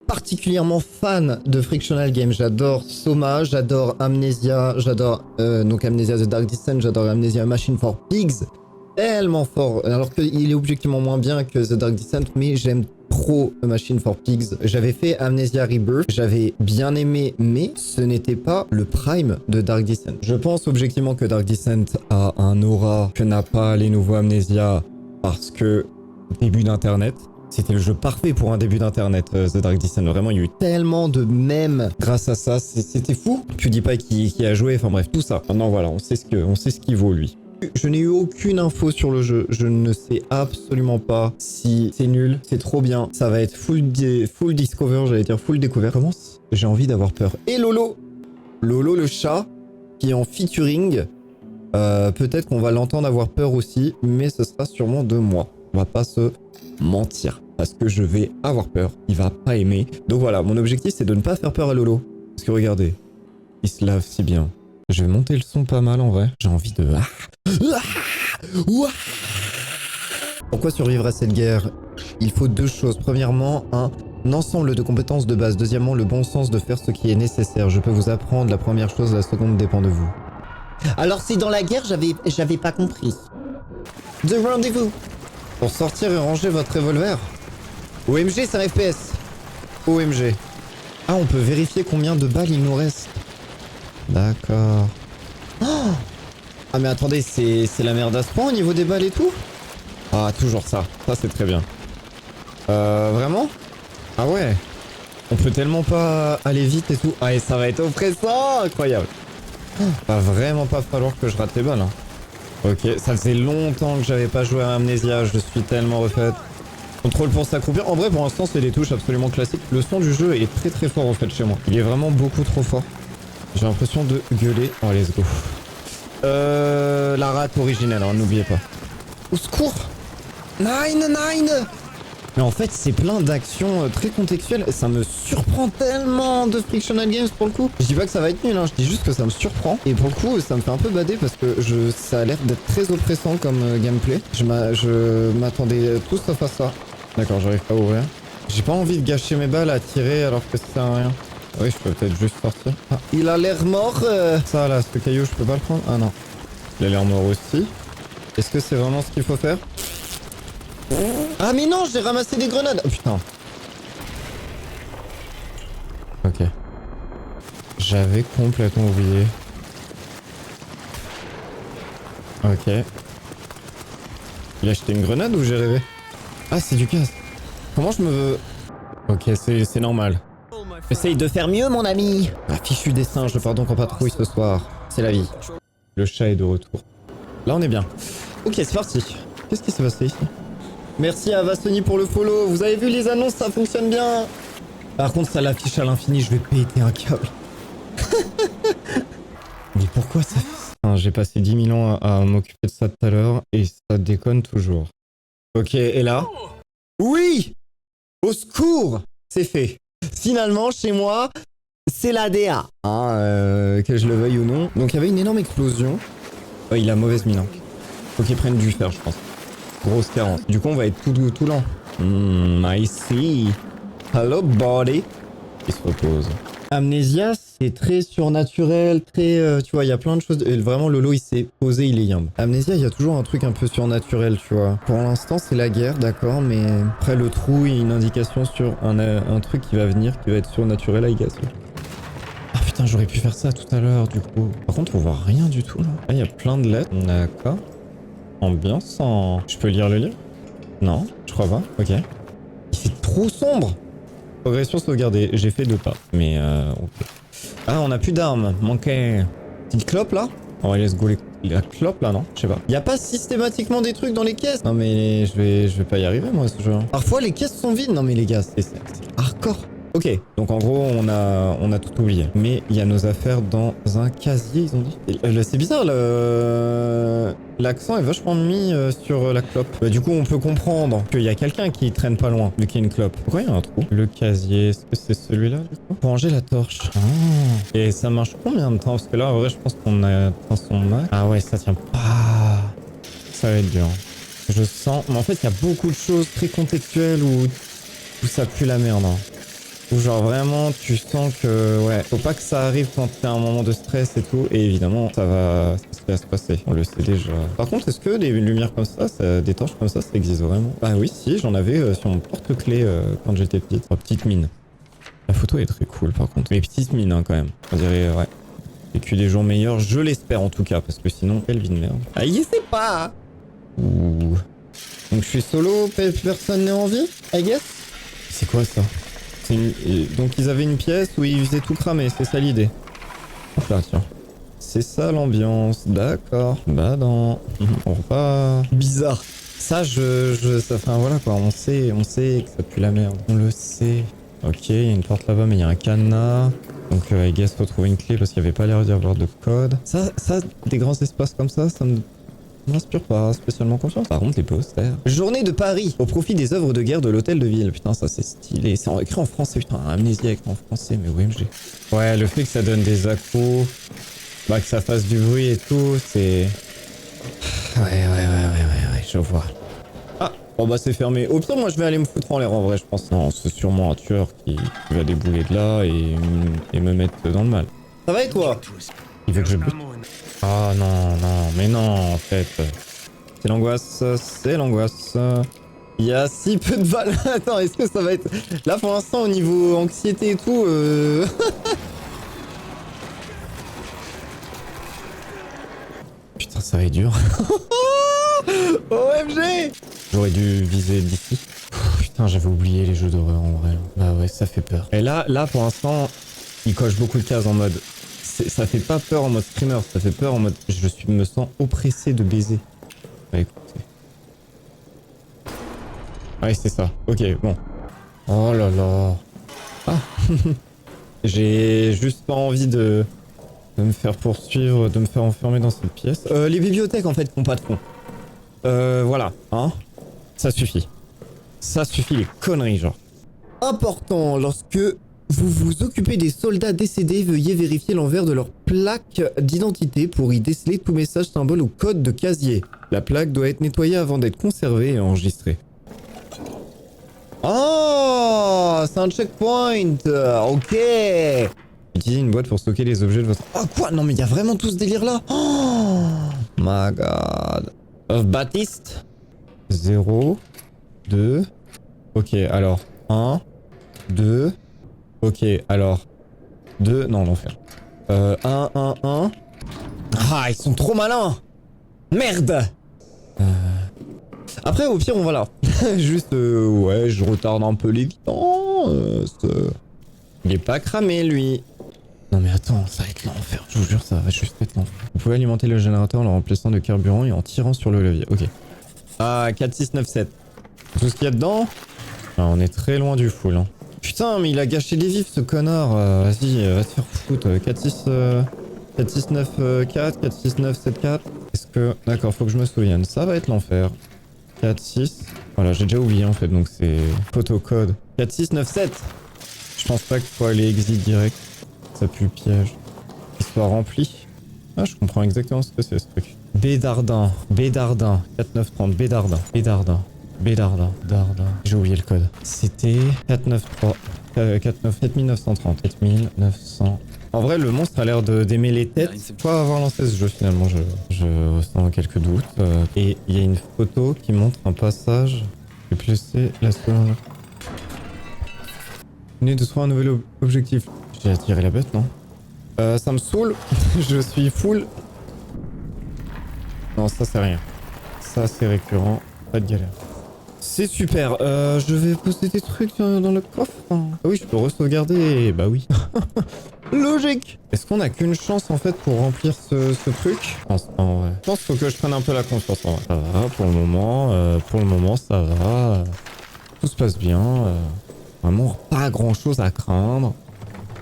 particulièrement fan de Frictional Games. J'adore Soma, j'adore Amnesia, j'adore donc Amnesia The Dark Descent, j'adore Amnesia Machine for Pigs. Tellement fort, alors qu'il est objectivement moins bien que The Dark Descent, mais j'aime trop Machine for Pigs. J'avais fait Amnesia Rebirth, j'avais bien aimé, mais ce n'était pas le prime de Dark Descent. Je pense objectivement que Dark Descent a un aura que n'a pas les nouveaux Amnesia, parce que début d'internet, c'était le jeu parfait pour un début d'internet, The Dark Descent. Vraiment, il y a eu tellement de mèmes grâce à ça, c'était fou. Tu dis pas qui a joué, enfin bref, tout ça. Maintenant voilà, on sait ce qu'il vaut lui. Je n'ai eu aucune info sur le jeu, je ne sais absolument pas si c'est nul, c'est trop bien. Ça va être full discover, j'allais dire full découvert. Comment j'ai envie d'avoir peur. Et Lolo le chat, qui est en featuring. Peut-être qu'on va l'entendre avoir peur aussi, mais ce sera sûrement de moi. On va pas se mentir, parce que je vais avoir peur, il va pas aimer. Donc voilà, mon objectif c'est de ne pas faire peur à Lolo. Parce que regardez, il se lave si bien. Je vais monter le son pas mal en vrai. J'ai envie de... Pourquoi survivre à cette guerre? Il faut deux choses. Premièrement, un ensemble de compétences de base. Deuxièmement, le bon sens de faire ce qui est nécessaire. Je peux vous apprendre la première chose, la seconde dépend de vous. Alors c'est dans la guerre, j'avais pas compris. The rendez-vous. Pour sortir et ranger votre revolver. OMG, c'est un FPS. OMG. Ah, on peut vérifier combien de balles il nous reste. D'accord. Oh, ah mais attendez, c'est la merde à ce point au niveau des balles et tout? Ah, toujours ça. Ça, c'est très bien. Vraiment? Ah ouais. On peut tellement pas aller vite et tout. Ah, et ça va être oppressant. Incroyable. Va vraiment pas falloir que je rate les balles. Hein. Ok, ça faisait longtemps que j'avais pas joué à Amnesia. Je suis tellement refaite. Contrôle pour s'accroupir. En vrai, pour l'instant, c'est des touches absolument classiques. Le son du jeu est très très fort en fait chez moi. Il est vraiment beaucoup trop fort. J'ai l'impression de gueuler. Oh, let's go. La rate originelle, hein, n'oubliez pas. Au secours! Nine! Mais en fait, c'est plein d'actions très contextuelles. Ça me surprend tellement de Frictional Games pour le coup. Je dis pas que ça va être nul, hein. Je dis juste que ça me surprend. Et pour le coup, ça me fait un peu bader parce que ça a l'air d'être très oppressant comme gameplay. Je m'attendais tout sauf à ça. D'accord, j'arrive pas à ouvrir. J'ai pas envie de gâcher mes balles à tirer alors que ça sert à rien. Oui, je peux peut-être juste sortir. Ah, il a l'air mort. Ça là, ce caillou, je peux pas le prendre. Ah non. Il a l'air mort aussi. Est-ce que c'est vraiment ce qu'il faut faire? Ah mais non, j'ai ramassé des grenades. Oh putain. Ok. J'avais complètement oublié. Ok. Il a acheté une grenade ou j'ai rêvé? Ah, c'est du gaz. Comment je me veux... Ok, c'est normal. Essaye de faire mieux, mon ami. Ah, fichu des singes, je pars donc en patrouille ce soir. C'est la vie. Le chat est de retour. Là, on est bien. Ok, c'est parti. Qu'est-ce qui s'est passé ici? Merci à Vastoni pour le follow. Vous avez vu les annonces, ça fonctionne bien. Par contre, ça l'affiche à l'infini, je vais péter un câble. Mais pourquoi ça fait ça? J'ai passé 10 000 ans à m'occuper de ça tout à l'heure et ça déconne toujours. Ok, et là? Oui! Au secours! C'est fait. Finalement, chez moi, c'est la DA. Hein, que je le veuille ou non. Donc, il y avait une énorme explosion. Oh, il a mauvaise mine. Hein. Faut qu'il prenne du fer, je pense. Grosse carence. Du coup, on va être tout lent. I see. Hello, body. Il se repose. Amnesia, c'est très surnaturel, très... tu vois, il y a plein de choses. Et vraiment, Lolo, il s'est posé, il est yambe. Amnesia, il y a toujours un truc un peu surnaturel, tu vois. Pour l'instant, c'est la guerre, d'accord, mais après le trou, il y a une indication sur un truc qui va venir, qui va être surnaturel, I guess. Ah putain, j'aurais pu faire ça tout à l'heure, du coup. Par contre, on voit rien du tout, là. Ah, il y a plein de lettres. D'accord. Ambiance en... Je peux lire le livre? Non, je crois pas. Ok. Il fait trop sombre. Progression sauvegardée. J'ai fait 2 pas. Mais ok. Ah, on a plus d'armes. Manquait. Petite clope là? Oh, let's go la clope là, non? Je sais pas. Y a pas systématiquement des trucs dans les caisses? Non, mais je vais pas y arriver moi ce jeu. Parfois les caisses sont vides. Non, mais les gars, c'est hardcore. Ok, donc en gros on a tout oublié. Mais il y a nos affaires dans un casier, ils ont dit. C'est bizarre, l'accent est vachement mis sur la clope. Bah, du coup on peut comprendre qu'il y a quelqu'un qui traîne pas loin, vu qu'il y a une clope. Pourquoi il y a un trou? Le casier, est-ce que c'est celui-là du coup? Pour ranger la torche. Ah. Et ça marche combien de temps? Parce que là en vrai je pense qu'on a atteint son max. Ah ouais, ça tient pas. Ça va être dur. Je sens... Mais en fait il y a beaucoup de choses très contextuelles où ça pue la merde. Hein. Où genre vraiment tu sens que ouais, faut pas que ça arrive quand t'as un moment de stress et tout. Et évidemment ça va se passer. On le sait déjà. Par contre est-ce que des lumières comme ça, des torches comme ça existe vraiment? Ah oui si, j'en avais sur mon porte-clés quand j'étais petite. Oh, petite mine. La photo est très cool par contre. Mais petite mine hein, quand même. On dirait ouais. Vécu des jours meilleurs, je l'espère en tout cas. Parce que sinon, quelle vie de merde. Ah il sait pas. Ouh. Donc je suis solo, personne n'est en vie, I guess. C'est quoi ça? Donc ils avaient une pièce où ils faisaient tout cramer, c'est ça l'idée. Enfin, tiens. C'est ça l'ambiance, d'accord. Bah non. On repart. Bizarre. Ça, enfin voilà quoi, on sait que ça pue la merde. On le sait. Ok, il y a une porte là-bas, mais il y a un cadenas. Donc I guess faut trouver une clé parce qu'il n'y avait pas l'air d'y avoir de code. Ça, des grands espaces comme ça me m'inspire pas spécialement confiance. Par contre, les posters. Journée de Paris au profit des œuvres de guerre de l'hôtel de ville. Putain, ça c'est stylé. C'est écrit en français. Putain, amnésie écrit en français, mais OMG. Ouais, le fait que ça donne des accros, bah que ça fasse du bruit et tout, c'est. Ouais, je vois. Ah, bon bah c'est fermé. Au pire, moi je vais aller me foutre en l'air en vrai, je pense. Non, c'est sûrement un tueur qui va débouler de là et me mettre dans le mal. Ça va et toi? Il veut que je bute. Ah non, mais non, en fait. C'est l'angoisse, c'est l'angoisse. Il y a si peu de balles. Attends, est-ce que ça va être... Là, pour l'instant, au niveau anxiété et tout... Putain, ça va être dur. OMG! J'aurais dû viser d'ici. Putain, j'avais oublié les jeux d'horreur en vrai. Bah ouais, ça fait peur. Et là pour l'instant, il coche beaucoup de cases en mode... Ça fait pas peur en mode screamer, ça fait peur en mode me sens oppressé de baiser. Bah écoutez. Ouais c'est ça, ok bon. Oh là là. Ah. J'ai juste pas envie de me faire poursuivre, de me faire enfermer dans cette pièce. Les bibliothèques en fait qui ont pas de fond. Voilà, hein. Ça suffit. Ça suffit les conneries genre. Important, lorsque vous vous occupez des soldats décédés, veuillez vérifier l'envers de leur plaque d'identité pour y déceler tout message, symbole ou code de casier. La plaque doit être nettoyée avant d'être conservée et enregistrée. Oh, c'est un checkpoint. Ok. Utilisez une boîte pour stocker les objets de votre... Oh quoi? Non mais il y a vraiment tout ce délire là. Oh my god. Of Baptiste. 0, 2. Ok, alors 1, 2... Ok, alors... 2... Non, l'enfer. 1, 1, 1... Ah, ils sont trop malins! Merde! Après, au pire, on va là. Juste, ouais, je retarde un peu les temps. Il est pas cramé, lui. Non mais attends, ça va être l'enfer. Je vous jure, ça va juste être l'enfer. Vous pouvez alimenter le générateur en le remplaçant de carburant et en tirant sur le levier. Ok. Ah, 4, 6, 9, 7. Tout ce qu'il y a dedans? Ah, on est très loin du full, hein. Putain, mais il a gâché des vifs, ce connard. Vas-y, va te faire foutre. 4, 6, 4, 6, 9, 4, 4, 6, 9, 7, 4. Est-ce que... D'accord, faut que je me souvienne. Ça va être l'enfer. 4, 6... Voilà, j'ai déjà oublié en fait, donc c'est... Photocode. 4, 6, 9, 7. Je pense pas qu'il faut aller exit direct. Ça pue le piège. Qu'il soit rempli. Ah, je comprends exactement ce que c'est, ce truc. Bédardin. 4, 9, 30. Bédardin. Dardin. J'ai oublié le code. C'était 493. 7930. 4900. En vrai, le monstre a l'air d'aimer les têtes. Faut avoir lancé ce jeu finalement. Je ressens quelques doutes. Et il y a une photo qui montre un passage. J'ai pu laisser la seconde. Venez de trouver un nouvel objectif. J'ai attiré la bête, non? Ça me saoule. Je suis full. Non, ça c'est rien. Ça c'est récurrent. Pas de galère. C'est super, je vais poser des trucs dans le coffre. Ah oui, je peux re-sauvegarder, bah oui. Logique. Est-ce qu'on a qu'une chance en fait pour remplir ce truc? Je pense pas en vrai. Je pense qu'il faut que je prenne un peu la confiance en vrai. Ça va, pour le moment ça va. Tout se passe bien. Vraiment pas grand chose à craindre.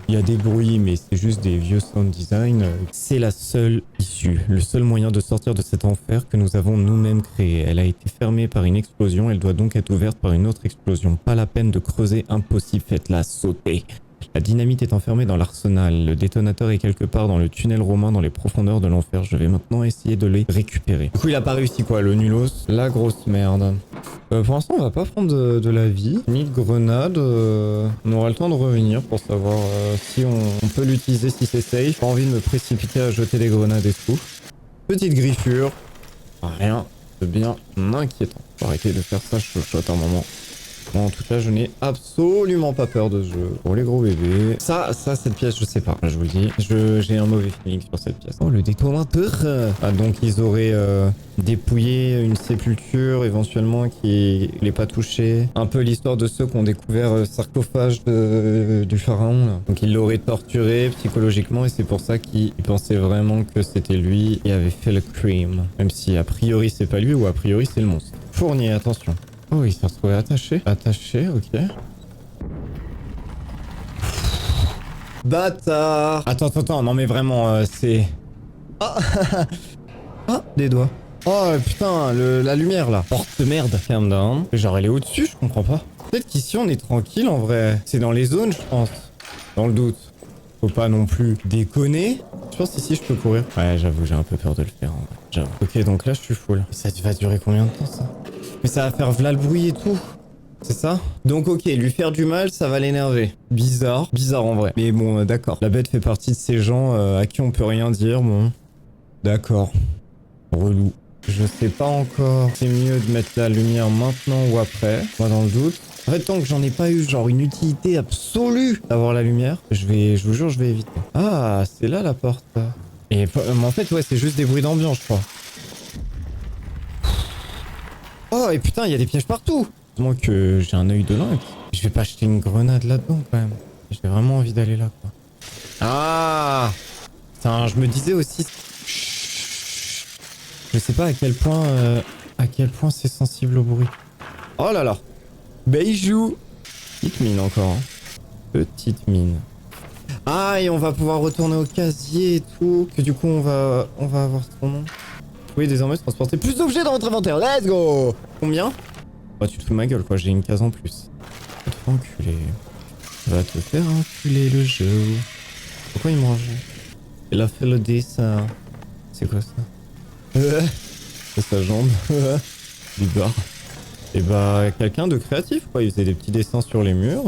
Il y a des bruits, mais c'est juste des vieux sound design. C'est la seule issue, le seul moyen de sortir de cet enfer que nous avons nous-mêmes créé. Elle a été fermée par une explosion, elle doit donc être ouverte par une autre explosion. Pas la peine de creuser, impossible, faites-la sauter. La dynamite est enfermée dans l'arsenal, le détonateur est quelque part dans le tunnel romain dans les profondeurs de l'enfer. Je vais maintenant essayer de les récupérer. Du coup, il a pas réussi quoi, le nulos? La grosse merde. Pour l'instant, on va pas prendre de la vie, ni de grenade. On aura le temps de revenir pour savoir si on peut l'utiliser, si c'est safe. Pas envie de me précipiter à jeter des grenades et tout. Petite griffure. Rien de bien inquiétant. Faut arrêter de faire ça, chuchote un moment. Bon, en tout cas, je n'ai absolument pas peur de ce jeu. Pour les gros bébés. Ça, cette pièce, je sais pas. Je vous le dis. J'ai un mauvais feeling sur cette pièce. Oh, le détonateur. Ah, donc ils auraient dépouillé une sépulture, éventuellement, qui n'est pas touchée. Un peu l'histoire de ceux qui ont découvert le sarcophage du pharaon. Là. Donc ils l'auraient torturé psychologiquement et c'est pour ça qu'ils pensaient vraiment que c'était lui qui avait fait le crime. Même si a priori c'est pas lui ou a priori c'est le monstre. Fournier, attention. Oh, il s'est retrouvé attaché. Attaché, ok. Bâtard. Attends, non mais vraiment, c'est... Ah, ah, des doigts. Oh putain, la lumière là. Porte de merde. Calm down. Genre elle est au-dessus, je comprends pas. Peut-être qu'ici on est tranquille en vrai. C'est dans les zones, je pense. Dans le doute. Faut pas non plus déconner. Je pense ici je peux courir. Ouais, j'avoue, j'ai un peu peur de le faire. En vrai. J'avoue. Ok, donc là je suis full. Et ça va durer combien de temps ça? Mais ça va faire v'là le bruit et tout. C'est ça? Donc ok, lui faire du mal, ça va l'énerver. Bizarre. Bizarre en vrai. Mais bon, d'accord. La bête fait partie de ces gens à qui on peut rien dire. Bon. D'accord. Relou. Je sais pas encore. C'est mieux de mettre la lumière maintenant ou après. Moi dans le doute. En fait, tant que j'en ai pas eu genre une utilité absolue d'avoir la lumière, je vous jure, je vais éviter. Ah, c'est là la porte. Et en fait, ouais, c'est juste des bruits d'ambiance, je crois. Oh, et putain, il y a des pièges partout. Heureusement que j'ai un œil dedans. Je vais pas acheter une grenade là-dedans, quand même. J'ai vraiment envie d'aller là, quoi. Ah! Putain, je me disais aussi... Je sais pas à quel point c'est sensible au bruit. Oh là là. Bijou. Petite mine encore. Hein. Petite mine. Ah, et on va pouvoir retourner au casier et tout. Que du coup, on va avoir son nom. Vous pouvez désormais transporter plus d'objets dans votre inventaire. Let's go! Combien? Oh, tu te fous de ma gueule, quoi. J'ai une case en plus. Va te faire enculer. Va te faire enculer le jeu. Pourquoi il mange? Il a fait le dessin. C'est quoi ça? C'est sa jambe. Bizarre. Et bah, quelqu'un de créatif, quoi. Il faisait des petits dessins sur les murs.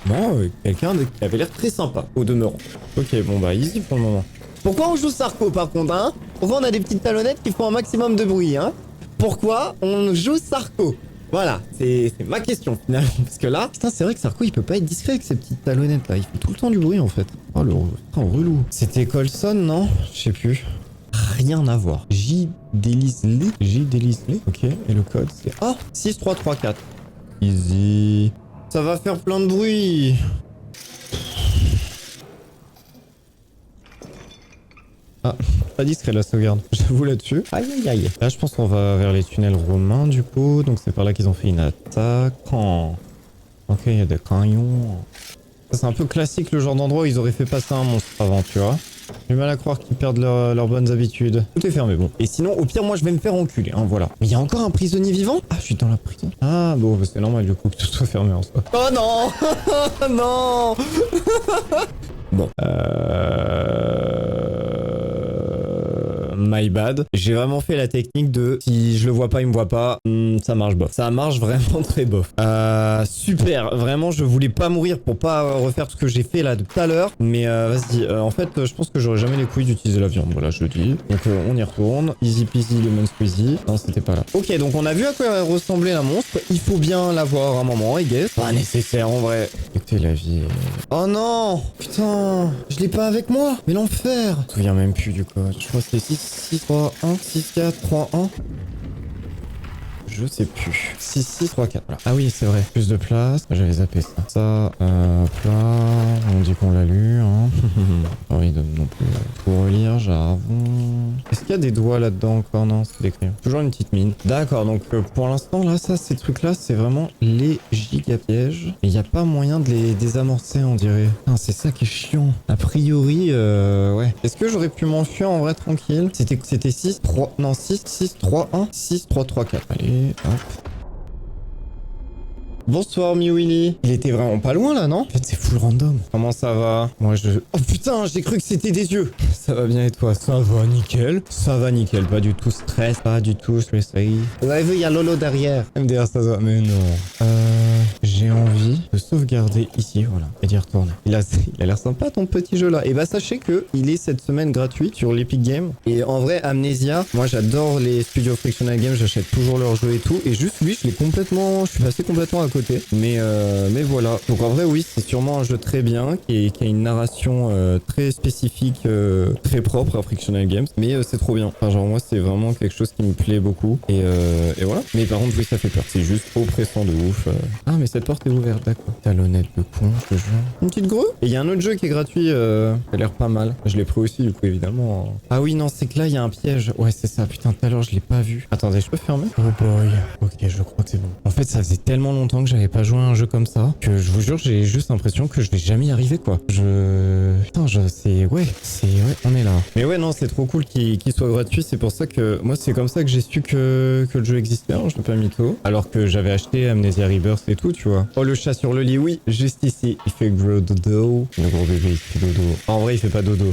Non, quelqu'un qui avait l'air très sympa, au demeurant. Ok, bon bah, easy pour le moment. Pourquoi on joue Sarko par contre, hein? Pourquoi on a des petites talonnettes qui font un maximum de bruit, hein? Pourquoi on joue Sarko? Voilà, c'est ma question finalement. Parce que là, putain, c'est vrai que Sarko il peut pas être discret avec ces petites talonnettes là. Il fait tout le temps du bruit en fait. Oh le putain, relou. C'était Colson, non? Je sais plus. Rien à voir. J. Delisley. Ok, et le code c'est... Ah, 6334. Easy. Ça va faire plein de bruit. Ah, pas discret la sauvegarde. J'avoue là-dessus. Aïe aïe aïe. Là, je pense qu'on va vers les tunnels romains du coup. Donc c'est par là qu'ils ont fait une attaque. Oh. Ok, il y a des canons. C'est un peu classique le genre d'endroit où ils auraient fait passer un monstre avant, tu vois. J'ai mal à croire qu'ils perdent leurs bonnes habitudes. Tout est fermé, bon. Et sinon, au pire, moi, je vais me faire enculer, hein, voilà. Mais il y a encore un prisonnier vivant? Ah, je suis dans la prison. Ah, bon, bah, c'est normal, du coup, que tout soit fermé en soi. Oh non! Non! Bon. My bad. J'ai vraiment fait la technique de si je le vois pas, il me voit pas. Ça marche bof. Ça marche vraiment très bof. Super. Vraiment, je voulais pas mourir pour pas refaire ce que j'ai fait là de tout à l'heure. Mais vas-y. En fait, je pense que j'aurais jamais les couilles d'utiliser la viande. Voilà, je le dis. Donc on y retourne. Easy peasy lemon squeezy. Non, c'était pas là. Ok, donc on a vu à quoi ressemblait la monstre. Il faut bien la voir un moment, I guess. Pas nécessaire en vrai. Écoutez la vie. Oh non! Putain! Je l'ai pas avec moi! Mais l'enfer! Je me souviens même plus du code. Je crois que c'était 6, 3, 1, 6, 4, 3, 1. Je sais plus. 6, 6, 3, 4. Voilà. Ah oui, c'est vrai. Plus de place. J'avais zappé ça. Ça, hop là. On dit qu'on l'a lu, hein. Pas envie de non plus tout relire, j'avoue. Est-ce qu'il y a des doigts là-dedans encore? Non, c'est des crayons. Toujours une petite mine. D'accord, donc pour l'instant, là, ça, ces trucs-là, c'est vraiment les giga pièges. Et il n'y a pas moyen de les désamorcer, on dirait. C'est ça qui est chiant. A priori, ouais. Est-ce que j'aurais pu m'enfuir en vrai tranquille? C'était 6, 3, non, 6, 6, 3, 1, 6, 3, 3, 4. Allez. Hop. Bonsoir Miwili. Il était vraiment pas loin là, non? En fait, c'est full random. Comment ça va? Moi, Oh putain, j'ai cru que c'était des yeux. Ça va bien et toi? Ça va nickel. Ça va nickel. Pas du tout stress. Pas du tout stressé. Vous avez vu, il y a Lolo derrière. MDR, ça va. Mais non. J'ai envie de sauvegarder ici, voilà, et d'y retourner. Il a l'air sympa ton petit jeu là. Et bah sachez que il est cette semaine gratuit sur l'Epic Game. Et en vrai, Amnesia, moi j'adore les studios Frictional Games, j'achète toujours leurs jeux et tout. Et juste lui, je suis passé complètement à côté. Mais voilà. Donc en vrai, oui, c'est sûrement un jeu très bien, qui a une narration très spécifique, très propre à Frictional Games. Mais c'est trop bien. Enfin, genre moi, c'est vraiment quelque chose qui me plaît beaucoup. Et voilà. Mais par contre, oui, ça fait peur. C'est juste oppressant de ouf. Ah, mais cette porte est ouverte, d'accord. Talonnette de con, je te jure. Une petite grue. Et il y a un autre jeu qui est gratuit, qui a l'air pas mal. Je l'ai pris aussi, du coup, évidemment. Ah oui, non, c'est que là, il y a un piège. Ouais, c'est ça. Putain, tout à l'heure, je l'ai pas vu. Attendez, je peux fermer? Oh boy. Ok, je crois que c'est bon. En fait, ça faisait tellement longtemps que j'avais pas joué à un jeu comme ça que je vous jure, j'ai juste l'impression que je vais jamais y arriver, quoi. Putain, Ouais, on est là. Mais ouais, non, c'est trop cool qu'il soit gratuit. C'est pour ça que... Moi, c'est comme ça que j'ai su que le jeu existait. Alors, je l'ai pas mis tôt. Alors que j'avais acheté Amnesia Rebirth et tout, tu vois. Oh, le chat sur le lit, oui, juste ici. Il fait gros dodo. Le gros bébé, il fait dodo. En vrai, il fait pas dodo.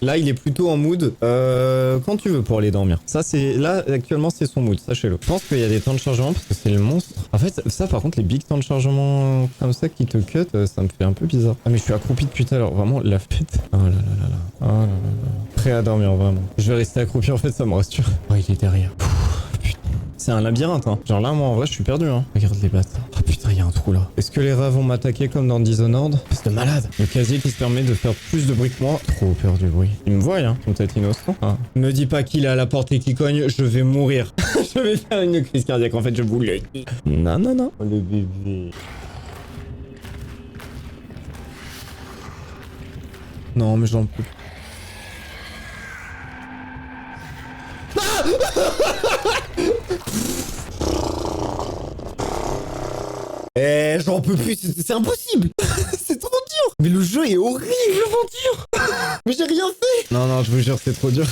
Là, il est plutôt en mood. Quand tu veux pour aller dormir. Ça, c'est... Là, actuellement, c'est son mood, sachez-le. Je pense qu'il y a des temps de chargement parce que c'est le monstre. En fait, ça, par contre, les big temps de chargement comme ça qui te cut, ça me fait un peu bizarre. Ah, mais je suis accroupi depuis tout à l'heure. Vraiment, la fête. Oh là là là là. Oh là là là. Prêt à dormir, vraiment. Je vais rester accroupi, en fait, ça me rassure. Oh, il est derrière. C'est un labyrinthe, hein. Genre là, moi, en vrai, je suis perdu, hein. Regarde les bâtards. Oh putain, il y a un trou là. Est-ce que les rats vont m'attaquer comme dans Dishonored? C'est de malade. Le casier qui se permet de faire plus de bruit que moi. Trop peur du bruit. Il me voit, hein. Son tête innocent. Ah. Me dis pas qu'il est à la porte et qu'il cogne, je vais mourir. Je vais faire une crise cardiaque. En fait, je vous le dis. Non, non, non. Oh, le bébé. Non, mais j'en peux plus. Eh, j'en peux plus, c'est impossible. C'est trop dur. Mais le jeu est horrible, dur. Mais j'ai rien fait. Non, non, je vous jure, c'est trop dur.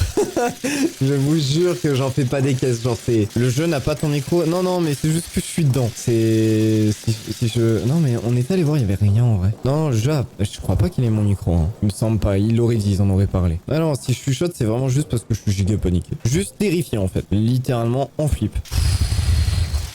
Je vous jure que j'en fais pas des caisses. Genre, le jeu n'a pas ton micro. Non, non, mais c'est juste que je suis dedans. Si je... Non, mais on est allé voir, il y avait rien en vrai. Non, le jeu, je crois pas qu'il ait mon micro. Hein. Il me semble pas. Il l'aurait dit, ils en auraient parlé. Ah non, si je chuchote, c'est vraiment juste parce que je suis giga paniqué. Juste terrifié en fait. Littéralement en flip.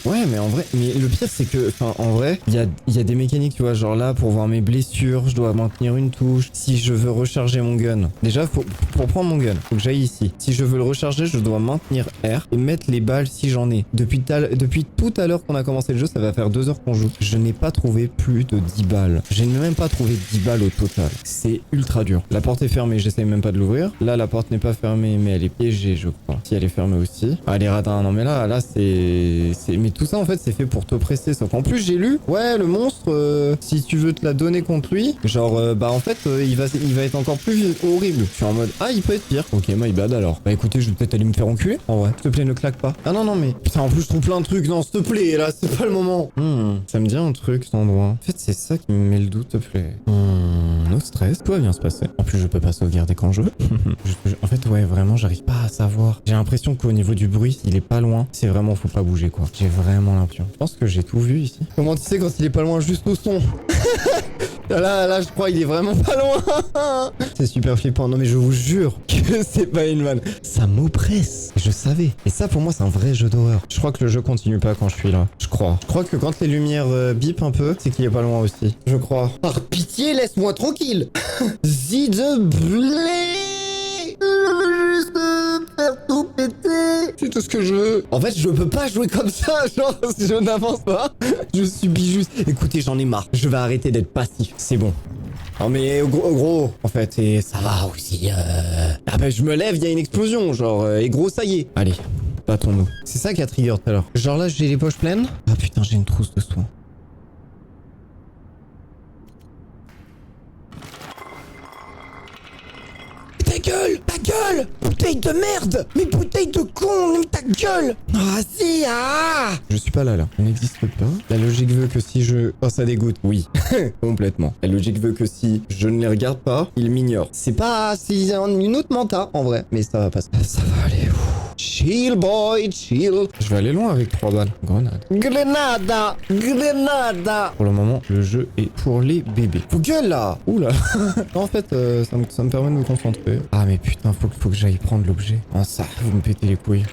Ouais, mais en vrai, mais le pire c'est que, enfin, en vrai, il y a des mécaniques, tu vois, genre là, pour voir mes blessures, je dois maintenir une touche. Si je veux recharger mon gun, déjà, pour prendre mon gun, faut que j'aille ici. Si je veux le recharger, je dois maintenir R et mettre les balles si j'en ai. Depuis tout à l'heure qu'on a commencé le jeu, ça va faire 2 heures qu'on joue. Je n'ai pas trouvé plus de 10 balles. Je n'ai même pas trouvé 10 balles au total. C'est ultra dur. La porte est fermée, j'essaye même pas de l'ouvrir. Là, la porte n'est pas fermée, mais elle est piégée, je crois. Si elle est fermée aussi. Ah, les radins, non mais là, mais tout ça en fait c'est fait pour te presser. Sauf qu'en plus j'ai lu, ouais le monstre, si tu veux te la donner contre lui, genre bah en fait il va être encore plus horrible. Je suis en mode, ah il peut être pire. Ok, my bad alors. Bah écoutez, je vais peut-être aller me faire enculer. En vrai, s'il te plaît ne claque pas. Ah non non mais, putain en plus je trouve plein de trucs. Non s'il te plaît, là c'est pas le moment. Ça me dit un truc cet endroit. En fait c'est ça qui me met le doute, s'il te plaît. No stress, tout va bien se passer. En plus je peux pas sauvegarder quand je veux. En fait ouais vraiment j'arrive pas à savoir. J'ai l'impression qu'au niveau du bruit il est pas loin. C'est vraiment faut pas bouger quoi. J'ai vraiment l'impression. Je pense que j'ai tout vu ici. Comment tu sais quand il est pas loin juste au son? Là, je crois il est vraiment pas loin. C'est super flippant. Non mais je vous jure que c'est pas une vanne. Ça m'oppresse. Je savais. Et ça pour moi c'est un vrai jeu d'horreur. Je crois que le jeu continue pas quand je suis là. Je crois. Je crois que quand les lumières bip un peu, c'est qu'il est pas loin aussi. Je crois. Par pitié, laisse-moi tranquille. Z'y de blé. Juste faire tout péter. C'est tout ce que je veux. En fait, je peux pas jouer comme ça. Genre, si je n'avance pas, je subis juste. Écoutez, j'en ai marre. Je vais arrêter d'être passif. C'est bon. Non mais gros, en fait, et ça va aussi. Ah bah je me lève, il y a une explosion. Genre, et gros, ça y est. Allez, battons-nous. C'est ça qui a trigger tout à l'heure. Genre là, j'ai les poches pleines. Ah putain, j'ai une trousse de soins. Ta gueule, bouteille de merde, mais bouteille de con, mais ta gueule. Ah si, ah. Je suis pas là, elle n'existe pas. La logique veut que si je... Oh, ça dégoûte, oui, complètement. La logique veut que si je ne les regarde pas, ils m'ignorent. C'est pas... C'est une autre menta, en vrai, mais ça va passer. Ça va aller, Chill boy, chill. Je vais aller loin avec 3 balles. Grenade. Grenada. Grenada. Pour le moment, le jeu est pour les bébés. Faut gueule là. Oula. En fait, ça me permet de me concentrer. Ah mais putain, faut que j'aille prendre l'objet. Ah ça, vous me pétez les couilles.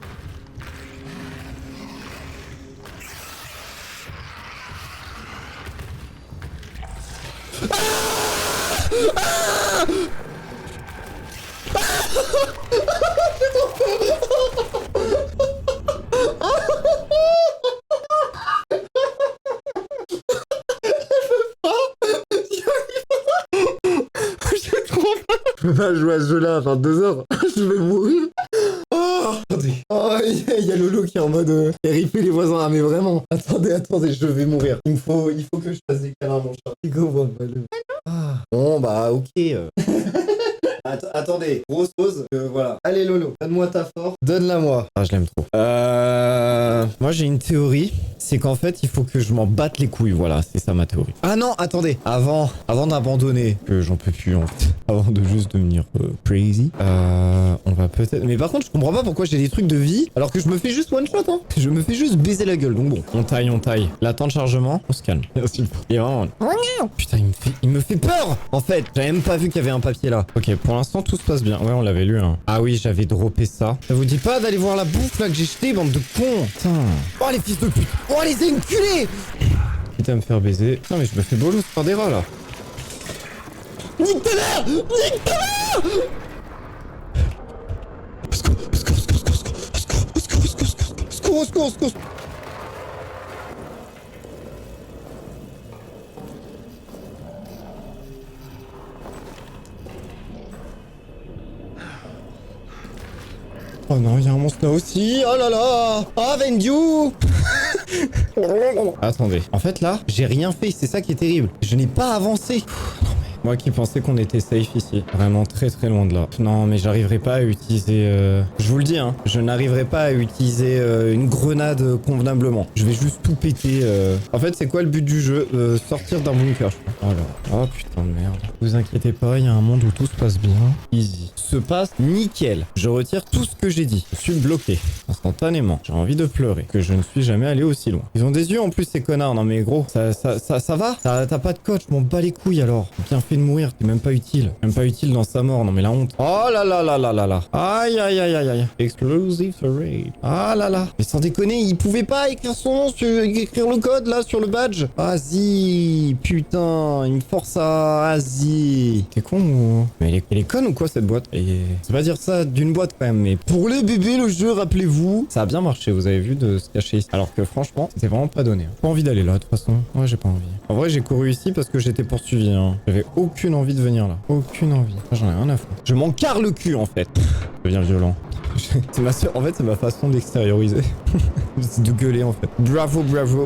Je peux pas jouer à ce jeu-là à 22h. Je vais mourir. Oh, attendez. Oh, il y a Lolo qui est en mode RIP les voisins. Ah, mais vraiment. Attendez, je vais mourir. Il faut que je fasse des câlins à mon chat. Il comprend pas le... Ah. Bon, bah, ok. Attendez, grosse pause, voilà. Allez Lolo, donne-moi ta force. Donne-la moi. Ah, je l'aime trop. Moi j'ai une théorie, c'est qu'en fait il faut que je m'en batte les couilles, voilà, c'est ça ma théorie. Ah non, attendez, avant d'abandonner, que j'en peux plus en fait, avant de juste devenir crazy, on va peut-être... Mais par contre je comprends pas pourquoi j'ai des trucs de vie, alors que je me fais juste one shot, hein. Je me fais juste baiser la gueule, donc bon. On taille. La temps de chargement, on se calme. Merci. Et vraiment... Putain, il me fait peur, en fait. J'avais même pas vu qu'il y avait un papier là. Ok, pour l'instant tout se passe bien. Ouais, on l'avait lu, hein. Ah oui, j'avais droppé ça. Ça vous dit pas d'aller voir la bouffe là que j'ai jetée, bande de cons? Putain. Oh les fils de pute. Oh les enculés. Quitte à me faire baiser. Putain, mais je me fais bolos par des rats là. Nique ta mère. Nique ta mère. Au secours. Oh non, il y a un monstre là aussi. Oh là là. Ah, Vendu. Attendez. En fait, là, j'ai rien fait. C'est ça qui est terrible. Je n'ai pas avancé. Non, mais... Moi qui pensais qu'on était safe ici. Vraiment très très loin de là. Non, mais j'arriverai pas à utiliser... Je vous le dis, hein. Je n'arriverai pas à utiliser une grenade convenablement. Je vais juste tout péter. En fait, c'est quoi le but du jeu? Sortir d'un bunker, je crois. Oh putain de merde. Vous inquiétez pas, il y a un monde où tout se passe bien. Easy. Se passe nickel. Je retire tout ce que j'ai dit. Je suis bloqué. Instantanément. J'ai envie de pleurer. Que je ne suis jamais allé aussi loin. Ils ont des yeux en plus, ces connards. Non mais gros, ça va? T'as pas de coach, je m'en bats les couilles alors. Bien fait de mourir, t'es même pas utile. Même pas utile dans sa mort, non mais la honte. Oh là là là là là là. Aïe aïe aïe aïe aïe. Explosive raid. Ah là là. Mais sans déconner, il pouvait pas écrire son nom, écrire le code là sur le badge. Vas-y, putain, il me force à... Vas-y. T'es con ou... Mais elle est conne ou quoi cette boîte? C'est pas dire ça d'une boîte quand même, mais pour les bébés, le jeu, rappelez-vous, ça a bien marché, vous avez vu, de se cacher ici. Alors que franchement, c'était vraiment pas donné. Pas envie d'aller là, de toute façon. Ouais, j'ai pas envie. En vrai, j'ai couru ici parce que j'étais poursuivi, hein. J'avais aucune envie de venir là. Aucune envie. J'en ai rien à foutre. Je m'en carre le cul, en fait. Je deviens violent. En fait, c'est ma façon d'extérioriser. C'est de gueuler, en fait. Bravo.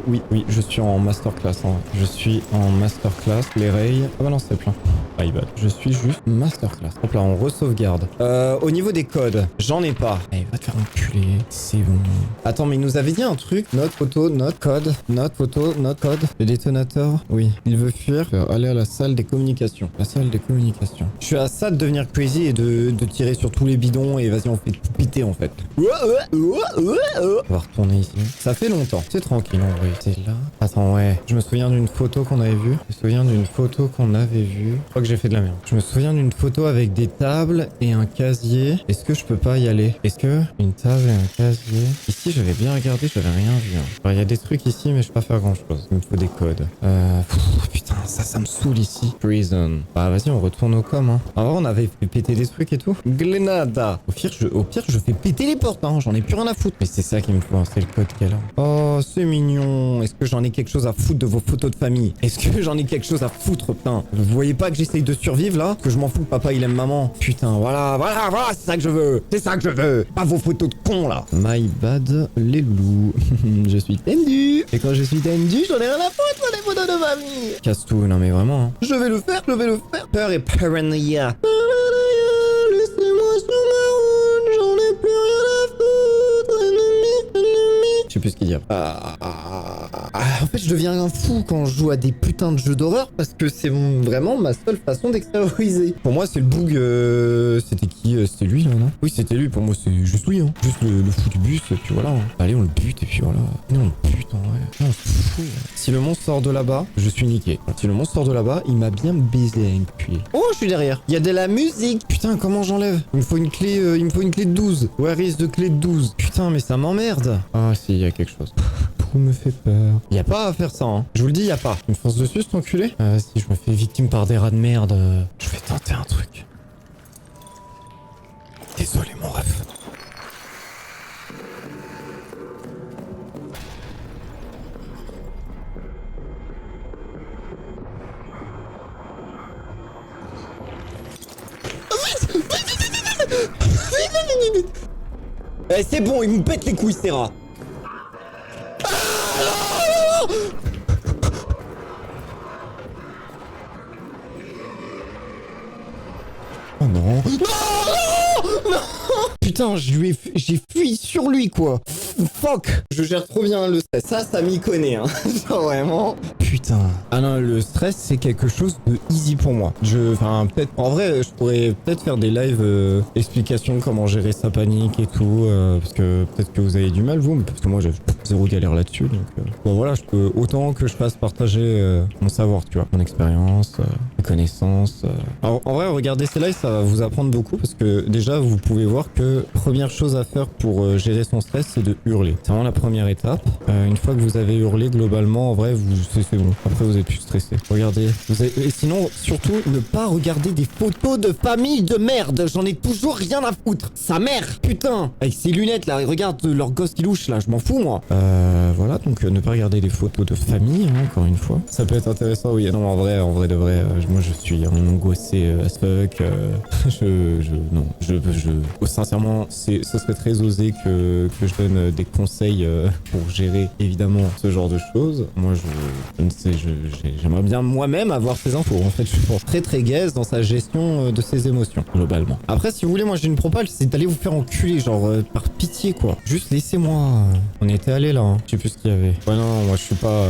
Oui, je suis en masterclass. Hein. Je suis en masterclass. Les rails. Ah bah non, c'est plein. Ah, il va. Je suis juste masterclass. Hop là, on re-sauvegarde. Au niveau des codes, j'en ai pas. Eh, va te faire enculer. C'est bon. Attends, mais il nous avait dit un truc. Note photo, note code. Note photo, note code. Le détonateur. Oui. Il veut fuir. Aller à la salle des communications. La salle des communications. Je suis à ça de devenir crazy et de tirer sur tous les bidons et vas-y, on fait tout péter en fait. On va retourner ici. Ça fait longtemps. C'est tranquille en vrai. C'est là. Attends, ouais. Je me souviens d'une photo qu'on avait vue. Je crois que j'ai fait de la merde. Je me souviens d'une photo avec des tables et un casier. Est-ce que je peux pas y aller? Est-ce que une table et un casier? Ici, j'avais bien regardé, j'avais rien vu. Hein. Alors, il y a des trucs ici, mais je peux pas faire grand chose. Il me faut des codes. Putain, ça me saoule ici. Prison. Bah, vas-y, on retourne au com. Hein. En vrai, on avait fait péter des trucs et tout. Grenada. Au pire, je fais péter les portes. Hein. J'en ai plus rien à foutre. Mais c'est ça qu'il me faut. Hein. C'est le code qu'elle a. Oh, c'est mignon. Est-ce que j'en ai quelque chose à foutre de vos photos de famille? Est-ce que j'en ai quelque chose à foutre, putain? Vous voyez pas que j'essaye de survivre là? Que je m'en fous que papa il aime maman. Putain, voilà, c'est ça que je veux. C'est ça que je veux. Pas vos photos de con là. My bad, les loups. Je suis tendu. Et quand je suis tendu, j'en ai rien à foutre des photos de famille. Casse tout, non mais vraiment. Hein. Je vais le faire. Peur et paranoïa. Laissez-moi sur ma route, j'en ai plus rien à foutre. Je sais plus ce qu'il dit. En fait, je deviens un fou quand je joue à des putains de jeux d'horreur parce que c'est vraiment ma seule façon d'extérioriser. Pour moi, c'est le bug. C'était qui? C'était lui, là, non? Oui, c'était lui. Pour moi, c'est juste lui, hein. Juste le fou du bus, et puis voilà. Hein. Allez, on le bute, et puis voilà. Non, on le bute, en vrai. Non, on se fout. Si le monstre sort de là-bas, je suis niqué. Si le monstre sort de là-bas, il m'a bien baisé avec puis. Oh, je suis derrière. Il y a de la musique. Putain, comment j'enlève? Il me faut une clé. Il me faut une clé de 12. Where is de clé de 12? Putain, mais ça m'emmerde. Ah, si, il y a quelque chose. Tout me fait peur. Y a pas à faire ça, hein. Je vous le dis, y a pas. Il me fonce dessus, cet enculé. Si je me fais victime par des rats de merde, je vais tenter un truc. Désolé, mon ref. Eh, c'est bon, il me pète les couilles, ces rats. Oh non. Non, non, non. Putain, j'ai fui sur lui, quoi. Fuck. Je gère trop bien le stress. Ça m'y connaît, hein. Genre vraiment. Putain. Ah non, le stress, c'est quelque chose de easy pour moi. Enfin, peut-être... En vrai, je pourrais peut-être faire des lives explications comment gérer sa panique et tout. Parce que peut-être que vous avez du mal, vous. Mais parce que moi, j'ai zéro galère là-dessus. Donc, bon, voilà, je peux... Autant que je fasse partager mon savoir, tu vois. Mon expérience, mes connaissances. En vrai, regardez ces lives, ça va vous apprendre beaucoup. Parce que déjà, vous pouvez voir que première chose à faire pour gérer son stress, c'est de hurler. C'est vraiment la première étape. Une fois que vous avez hurlé, globalement, en vrai, c'est bon. Après, vous êtes plus stressé. Regardez. Et sinon, surtout, ne pas regarder des photos de famille de merde. J'en ai toujours rien à foutre. Sa mère, putain. Avec ses lunettes, là. Regarde leur gosse qui louche, là. Je m'en fous, moi. Voilà. Donc, ne pas regarder des photos de famille, hein, encore une fois. Ça peut être intéressant, oui. Non, en vrai de vrai, moi, je suis angoissé as fuck. Non. Sincèrement, ce serait très osé que je donne des conseils pour gérer, évidemment, ce genre de choses. Moi, je ne sais, j'aimerais bien moi-même avoir ces infos. En fait, je suis très très gaze dans sa gestion de ses émotions, globalement. Après, si vous voulez, moi j'ai une propale, c'est d'aller vous faire enculer, genre par pitié, quoi. Juste laissez-moi. On était allé là, hein. Je sais plus ce qu'il y avait. Ouais, non, moi je suis pas...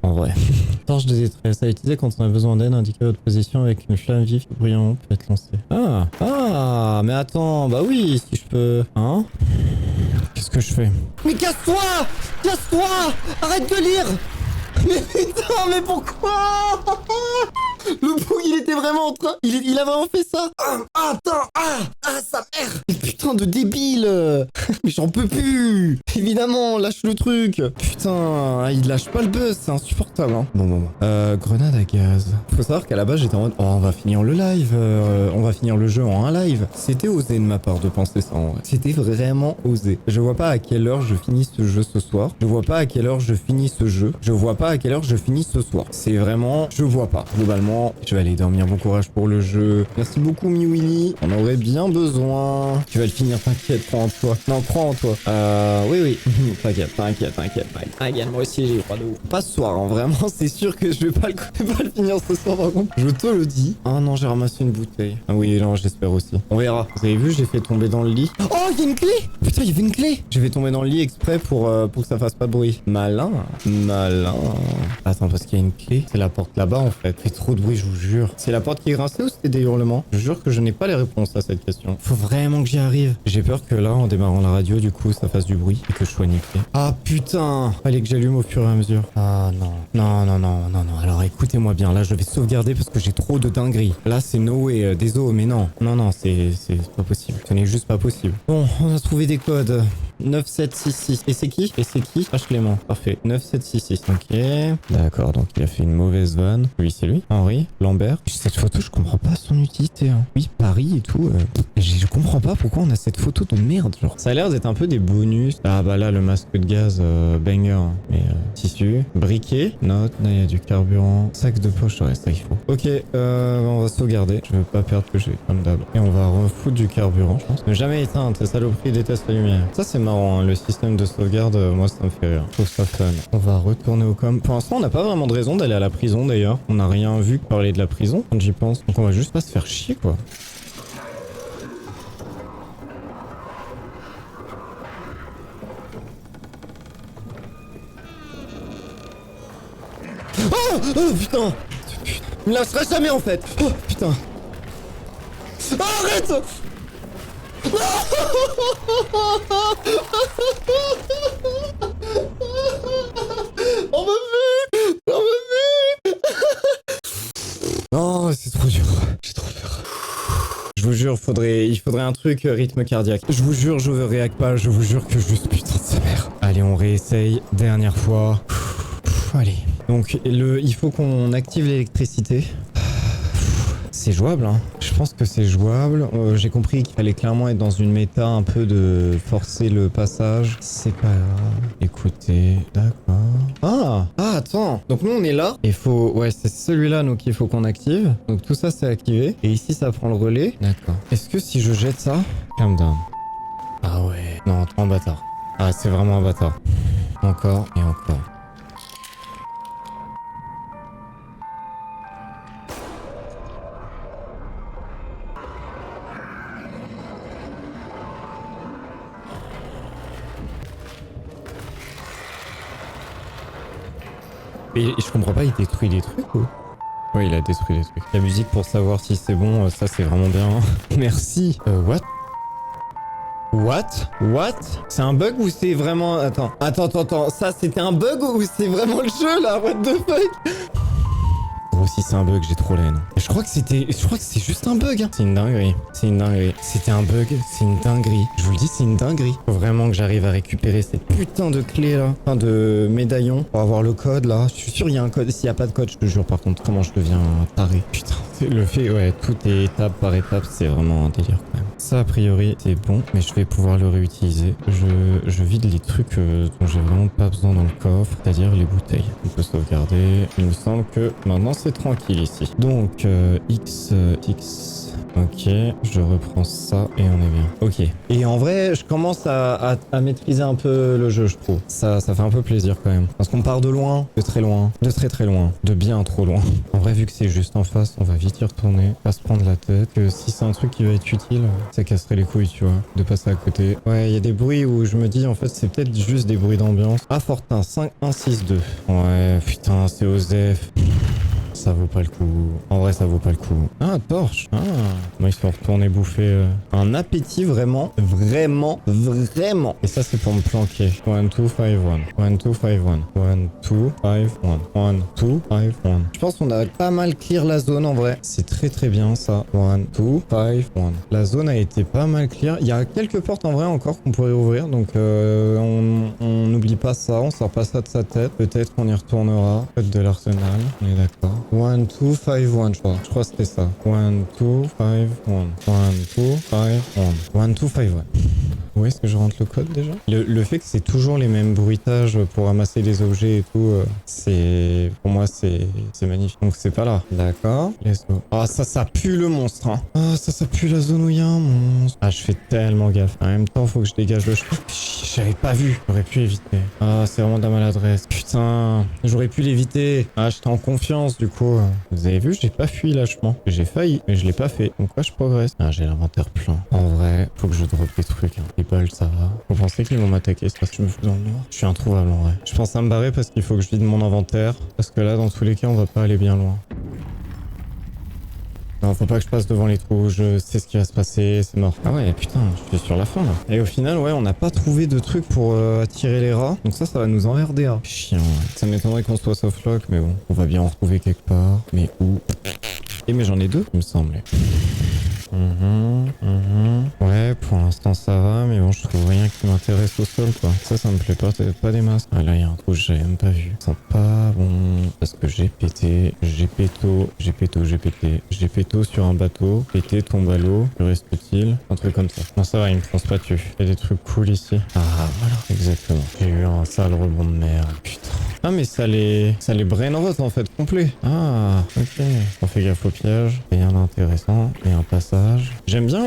En vrai. Torche de détresse. À utiliser quand on a besoin d'aide, indiquez votre position avec une flamme vive qui brillant peut être lancée. Ah, mais attends, bah oui, si je peux... Hein? Qu'est-ce que je fais? Mais casse-toi! Casse-toi! Arrête de lire! Mais putain, mais pourquoi? Le bug, il était vraiment en train... Il a vraiment fait ça? Attends! Sa mère! Mais putain de débile! Mais j'en peux plus! Évidemment, lâche le truc! Putain, il lâche pas le buzz, c'est insupportable, hein. Bon. Grenade à gaz. Faut savoir qu'à la base, j'étais en mode... Oh, on va finir le live, on va finir le jeu en un live. C'était osé de ma part de penser ça, en vrai. C'était vraiment osé. Je vois pas à quelle heure je finis ce jeu ce soir. Je vois pas à quelle heure je finis ce jeu. Je vois pas à quelle heure je finis ce soir. C'est vraiment... Je vois pas. Globalement, je vais aller dormir. Bon courage pour le jeu. Merci beaucoup, Miwili. On aurait bien besoin. Tu vas le finir, t'inquiète, crois en toi. Non, crois en toi. Oui. T'inquiète. Moi aussi, j'ai droit de ouf. Pas ce soir, hein. Vraiment, c'est sûr que je vais pas le finir ce soir, par contre. Je te le dis. Ah non, j'ai ramassé une bouteille. Ah oui, non, j'espère aussi. On verra. Vous avez vu, j'ai fait tomber dans le lit. Oh, il y a une clé! Putain, il y avait une clé! J'ai fait tomber dans le lit exprès pour que ça fasse pas de bruit. Malin. Attends, parce qu'il y a une clé. C'est la porte là-bas, en fait. Fait trop de bruit, je vous jure. C'est la porte qui est grincée ou c'était des hurlements? Je jure que je n'ai pas les réponses à cette question. Faut vraiment que j'y arrive. J'ai peur que là, en démarrant la radio, du coup, ça fasse du bruit et que je sois niqué. Ah putain! Fallait que j'allume au fur et à mesure. Ah non. Non. Alors écoutez-moi bien. Là, je vais sauvegarder parce que j'ai trop de dingueries. Là, c'est no way. Désolé, mais non. Non, c'est pas possible. Ce n'est juste pas possible. Bon, on a trouvé des codes. 9766. Et c'est qui? H Clément. Parfait. 9766. Ok. D'accord, donc il a fait une mauvaise vanne. Oui, c'est lui. Henri Lambert. Cette photo, je comprends pas son utilité. Hein. Oui, Paris et tout. Je comprends pas pourquoi on a cette photo de merde. Genre. Ça a l'air d'être un peu des bonus. Ah bah là, le masque de gaz, banger. Hein. Mais tissu. Briquet. Note. Là, il y a du carburant. Sac de poche, ouais, ça il faut. Ok, on va sauvegarder. Je veux pas perdre que j'ai, comme d'hab. Et on va refoutre du carburant, je pense. Ne jamais éteindre. Ces saloperies détestent la lumière. Ça, c'est marrant, hein. Le système de sauvegarde, moi, ça me fait rire. Je trouve ça fun. On va retourner au com. Pour l'instant, on n'a pas vraiment de raison d'aller à la prison, d'ailleurs. On n'a rien vu que parler de la prison, quand j'y pense. Donc on va juste pas se faire chier, quoi. Oh putain. Il me lâchera jamais en fait. Oh putain. Oh, arrête. On m'a vu. On m'a vu. Non, c'est trop dur. J'ai trop peur. Je vous jure, il faudrait un truc rythme cardiaque. Je vous jure, je réac pas. Je vous jure que juste putain de sa mère. Allez, on réessaye. Dernière fois. Allez. Donc, il faut qu'on active l'électricité. C'est jouable, hein. Je pense que c'est jouable. J'ai compris qu'il fallait clairement être dans une méta un peu de forcer le passage. C'est pas grave. Écoutez, d'accord. Ah, attends. Donc nous, on est là. Il faut... Ouais, c'est celui-là, nous, qu'il faut qu'on active. Donc tout ça, c'est activé. Et ici, ça prend le relais. D'accord. Est-ce que si je jette ça... Calm down. Ah ouais. Non, trop un bâtard. Ah, c'est vraiment un bâtard. Encore et encore. Et je comprends pas, il détruit des trucs ou... Ouais, il a détruit des trucs. La musique pour savoir si c'est bon, ça c'est vraiment bien. Merci. What? What? C'est un bug ou c'est vraiment... Attends. Ça c'était un bug ou c'est vraiment le jeu là? What the fuck? Gros, si c'est un bug, j'ai trop la haine. Je crois que c'est juste un bug. Hein. C'est une dinguerie. C'était un bug, c'est une dinguerie. Je vous le dis, c'est une dinguerie. Faut vraiment que j'arrive à récupérer cette putain de clé là. Enfin, de médaillon. Pour avoir le code là. Je suis sûr il y a un code. S'il n'y a pas de code, je te jure par contre, comment je deviens taré. Putain. Le fait, ouais, tout est étape par étape, c'est vraiment un délire quand même. Ça, a priori, c'est bon, mais je vais pouvoir le réutiliser. Je vide les trucs dont j'ai vraiment pas besoin dans le coffre, c'est-à-dire les bouteilles. On peut sauvegarder. Il me semble que maintenant c'est tranquille ici. Donc, X. Ok, je reprends ça et on est bien. Ok. Et en vrai, je commence à maîtriser un peu le jeu, je trouve. Ça fait un peu plaisir quand même. Parce qu'on part de loin, de très loin, de très très loin, de bien trop loin. En vrai, vu que c'est juste en face, on va vite y retourner, pas se prendre la tête. Que si c'est un truc qui va être utile, ça casserait les couilles, tu vois, de passer à côté. Ouais, il y a des bruits où je me dis, en fait, c'est peut-être juste des bruits d'ambiance. Ah, Fortin, 5162. Ouais, putain, c'est Osef. Ça vaut pas le coup. En vrai, ça vaut pas le coup. Ah, torche. Ah. Moi, ils sont retournés bouffer un appétit vraiment. Et ça, c'est pour me planquer. 1, 2, 5, 1. 1, 2, 5, 1. 1, 2, 5, 1. 1, 2, 5, 1. Je pense qu'on a pas mal clear la zone en vrai. C'est très très bien ça. 1, 2, 5, 1. La zone a été pas mal clear. Il y a quelques portes en vrai encore qu'on pourrait ouvrir. Donc, on n'oublie pas ça. On sort pas ça de sa tête. Peut-être qu'on y retournera. Code de l'arsenal. On est d'accord. 1, 2, 5, 1, je crois. Je crois que c'était ça. 1, 2, 5, 1. 1, 2, 5, 1. 1, 2, 5, 1. Où est-ce que je rentre le code déjà? Le fait que c'est toujours les mêmes bruitages pour ramasser les objets et tout, c'est... Pour moi, c'est magnifique. Donc c'est pas là. D'accord. Let's go. Ah, ça pue le monstre, hein. Ah, ça pue la zone où il y a un monstre. Ah, je fais tellement gaffe. En même temps, faut que je dégage le... J'avais pas vu. J'aurais pu éviter. Ah, c'est vraiment de la maladresse. Putain. J'aurais pu l'éviter. Ah, j'étais en confiance, du coup. Vous avez vu, j'ai pas fui lâchement. J'ai failli, mais je l'ai pas fait. Donc quoi, je progresse. Ah, j'ai l'inventaire plein. En vrai, faut que je drop des trucs, hein. Les balles, ça va. Vous pensez qu'ils vont m'attaquer? C'est parce que je me fous dans le noir. Je suis introuvable, en vrai. Je pense à me barrer parce qu'il faut que je vide mon inventaire. Parce que là, dans tous les cas, on va pas aller bien loin. Non, faut pas que je passe devant les trous, je sais ce qui va se passer, c'est mort. Ah ouais, putain, je suis sur la fin là. Et au final, ouais, on n'a pas trouvé de truc pour attirer les rats. Donc ça va nous emmerder, hein. Chiant, ouais. Ça m'étonnerait qu'on soit softlock, mais bon, on va bien en retrouver quelque part. Mais où? Et mais j'en ai deux, il me semblait. Ouais, pour l'instant ça va, mais bon, je trouve rien qui m'intéresse au sol, quoi. Ça me plaît pas des masses. Ah là, il y a un trou que j'avais même pas vu. Ça sent pas bon, parce que j'ai pété sur un bateau, pété, tombe à l'eau, que reste-t-il? Un truc comme ça. Non, ça va, il me pense pas dessus. Il y a des trucs cool ici. Ah, voilà. Exactement. J'ai eu un sale rebond de merde. Putain. Ah, mais ça les brainrot en fait, complet. Ah, ok. On fait gaffe au piège. Rien d'intéressant. Et un passage. J'aime bien,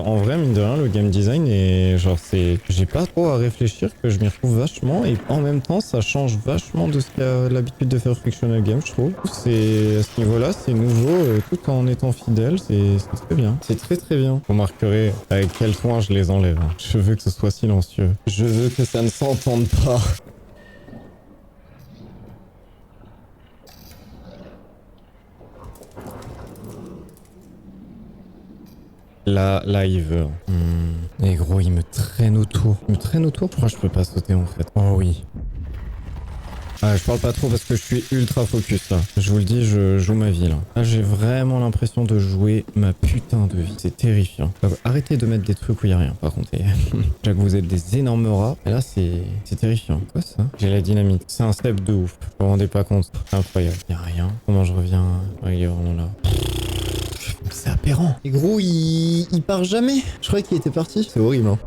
en vrai, mine de rien, le game design et genre j'ai pas trop à réfléchir, que je m'y retrouve vachement et en même temps, ça change vachement de ce qu'il y a l'habitude de faire Frictional Game, je trouve. C'est, à ce niveau-là, c'est nouveau, tout en étant fidèle, c'est très bien. C'est très très bien. Vous remarquerez avec quel soin je les enlève. Hein. Je veux que ce soit silencieux. Je veux que ça ne s'entende pas. Là, il veut. Et gros, il me traîne autour. Il me traîne autour? Je crois que je peux pas sauter en fait. Oh oui. Ah, je parle pas trop parce que je suis ultra focus là. Je vous le dis, je joue ma vie là. Là, j'ai vraiment l'impression de jouer ma putain de vie. C'est terrifiant. Donc, arrêtez de mettre des trucs où il y a rien. Par contre, déjà que vous êtes des énormes rats. Et là, c'est terrifiant. Quoi ça? J'ai la dynamite. C'est un step de ouf. Vous vous rendez pas compte? Incroyable. Y a rien. Comment je reviens? Ouais, il est vraiment là. C'est aberrant. Et gros, il part jamais. Je croyais qu'il était parti. C'est horrible. Hein.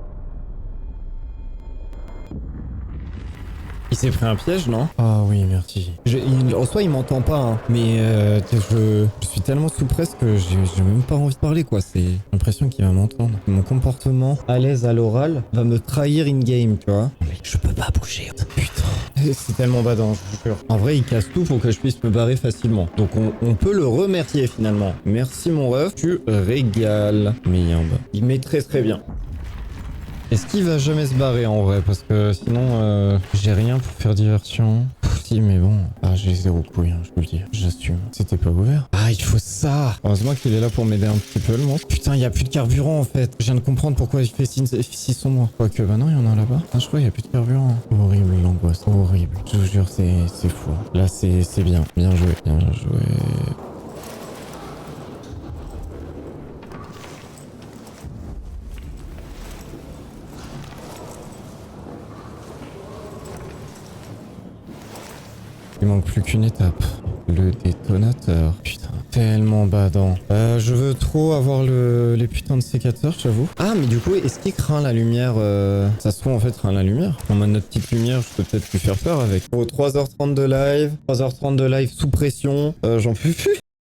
Il s'est pris un piège, non? Ah oui, merci. En soi, il m'entend pas, hein. Mais je suis tellement sous presse que j'ai même pas envie de parler, quoi. C'est l'impression qu'il va m'entendre. Mon comportement à l'aise à l'oral va me trahir in-game, tu vois. Mais je peux pas bouger. Putain. C'est tellement badant, je vous jure. En vrai, il casse tout pour que je puisse me barrer facilement. Donc on peut le remercier finalement. Merci mon ref, tu régales. Merde. Il met très très bien. Est-ce qu'il va jamais se barrer en vrai? Parce que sinon, j'ai rien pour faire diversion. Si, mais bon. Ah, j'ai zéro couille, hein, je vous le dis. J'assume. C'était pas ouvert. Ah, il faut ça. Heureusement qu'il est là pour m'aider un petit peu, le monstre. Putain, il y a plus de carburant en fait. Je viens de comprendre pourquoi il fait si sombre. Quoique, bah non, il y en a là-bas. Ah, je crois qu'il y a plus de carburant. Horrible, l'angoisse. Horrible. Je vous jure, c'est fou. Là, c'est bien. Bien joué. Bien joué. Il manque plus qu'une étape. Le détonateur. Putain, tellement badant. Je veux trop avoir les putains de sécateurs, j'avoue. Ah, mais du coup, est-ce qu'il craint la lumière Ça se trouve, en fait, craint la lumière. En mode notre petite lumière, je peux peut-être lui faire peur avec. Oh, 3h30 de live. 3h30 de live sous pression. J'en peux plus.